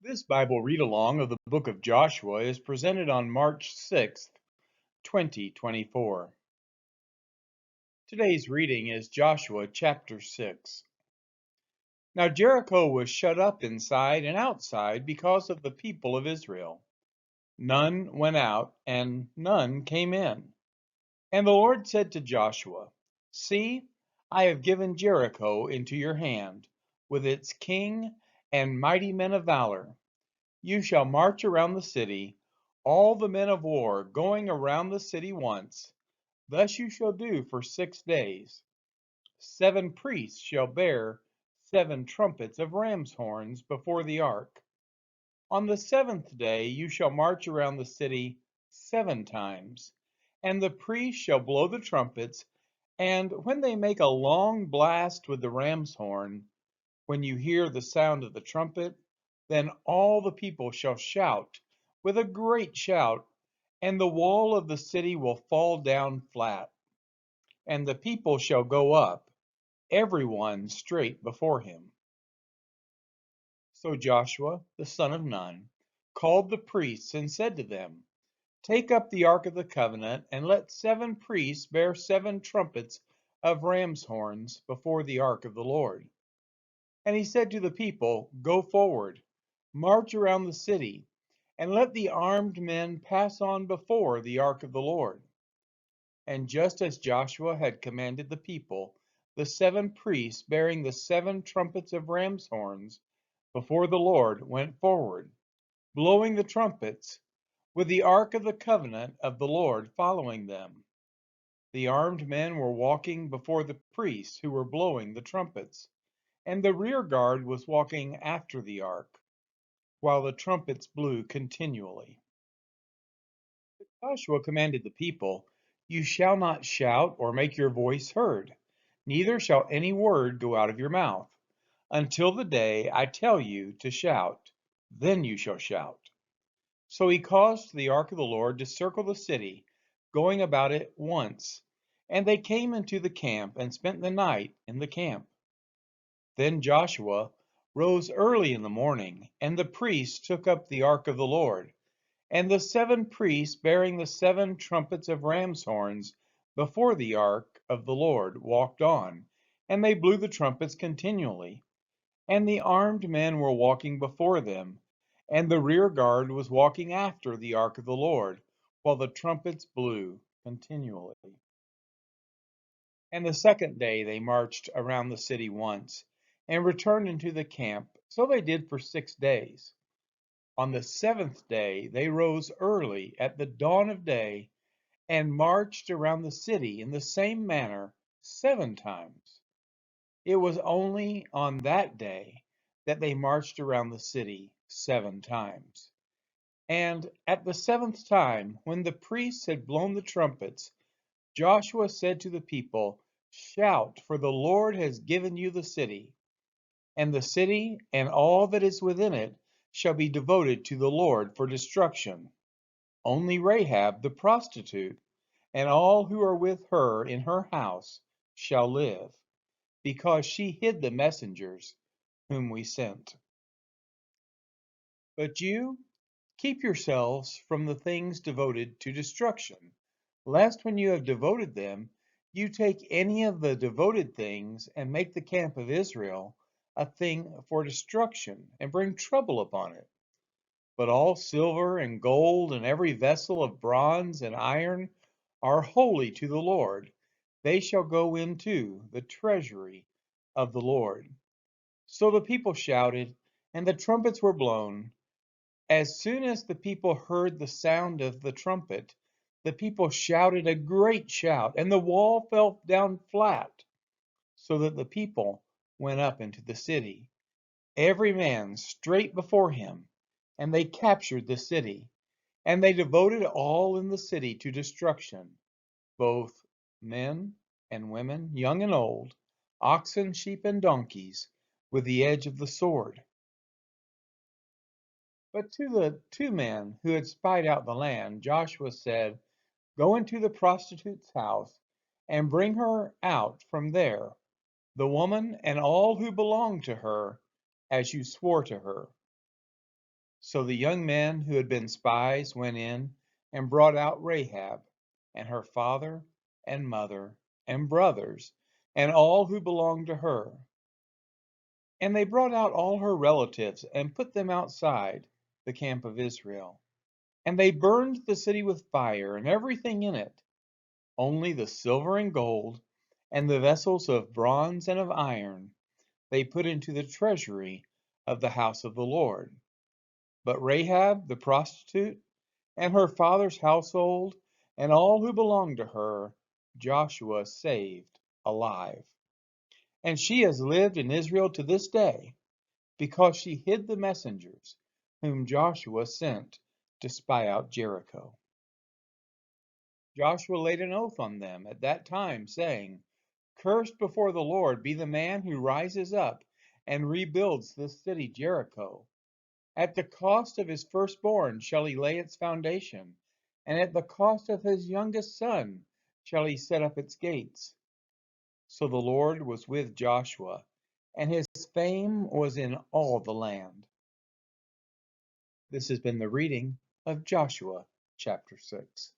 This Bible read along of the book of Joshua is presented on March 6th, 2024. Today's reading is Joshua chapter 6. Now Jericho was shut up inside and outside because of the people of Israel. None went out and none came in. And the Lord said to Joshua, See, I have given Jericho into your hand, with its king and mighty men of valor. You shall march around the city, all the men of war going around the city once. Thus you shall do for 6 days. 7 priests shall bear 7 trumpets of ram's horns before the ark. On the 7th day you shall march around the city 7 times, and the priests shall blow the trumpets, and when they make a long blast with the ram's horn, when you hear the sound of the trumpet, then all the people shall shout with a great shout, and the wall of the city will fall down flat, and the people shall go up, every one straight before him. So Joshua, the son of Nun, called the priests and said to them, Take up the ark of the covenant, and let 7 priests bear 7 trumpets of ram's horns before the ark of the Lord. And he said to the people, Go forward, march around the city, and let the armed men pass on before the ark of the Lord. And just as Joshua had commanded the people, the 7 priests bearing the 7 trumpets of ram's horns before the Lord went forward, blowing the trumpets, with the ark of the covenant of the Lord following them. The armed men were walking before the priests who were blowing the trumpets, and the rear guard was walking after the ark, while the trumpets blew continually. Joshua commanded the people, You shall not shout or make your voice heard, neither shall any word go out of your mouth, until the day I tell you to shout. Then you shall shout. So he caused the ark of the Lord to circle the city, going about it once. And they came into the camp and spent the night in the camp. Then Joshua rose early in the morning, and the priests took up the ark of the Lord. And the 7 priests bearing the 7 trumpets of ram's horns before the ark of the Lord walked on, and they blew the trumpets continually. And the armed men were walking before them, and the rear guard was walking after the ark of the Lord, while the trumpets blew continually. And the 2nd day they marched around the city once, and returned into the camp. So they did for 6 days. On the 7th day they rose early at the dawn of day, and marched around the city in the same manner 7 times. It was only on that day that they marched around the city 7 times. And at the 7th time, when the priests had blown the trumpets, Joshua said to the people, Shout, for the Lord has given you the city. And the city and all that is within it shall be devoted to the Lord for destruction. Only Rahab the prostitute, and all who are with her in her house, shall live, because she hid the messengers whom we sent. But you, keep yourselves from the things devoted to destruction, lest when you have devoted them, you take any of the devoted things and make the camp of Israel a thing for destruction and bring trouble upon it. But all silver and gold and every vessel of bronze and iron are holy to the Lord. They shall go into the treasury of the Lord. So the people shouted, and the trumpets were blown. As soon as the people heard the sound of the trumpet, the people shouted a great shout, and the wall fell down flat, so that the people went up into the city, every man straight before him, and they captured the city. And they devoted all in the city to destruction, both men and women, young and old, oxen, sheep, and donkeys, with the edge of the sword. But to the 2 men who had spied out the land, Joshua said, Go into the prostitute's house, and bring her out from there, the woman and all who belong to her, as you swore to her. So the young men who had been spies went in and brought out Rahab, and her father and mother and brothers, and all who belonged to her. And they brought out all her relatives and put them outside the camp of Israel. And they burned the city with fire and everything in it. Only the silver and gold, and the vessels of bronze and of iron, they put into the treasury of the house of the Lord. But Rahab the prostitute, and her father's household, and all who belonged to her, Joshua saved alive. And she has lived in Israel to this day, because she hid the messengers whom Joshua sent to spy out Jericho. Joshua laid an oath on them at that time, saying, Cursed before the Lord be the man who rises up and rebuilds this city Jericho. At the cost of his firstborn shall he lay its foundation, and at the cost of his youngest son shall he set up its gates. So the Lord was with Joshua, and his fame was in all the land. This has been the reading of Joshua chapter 6.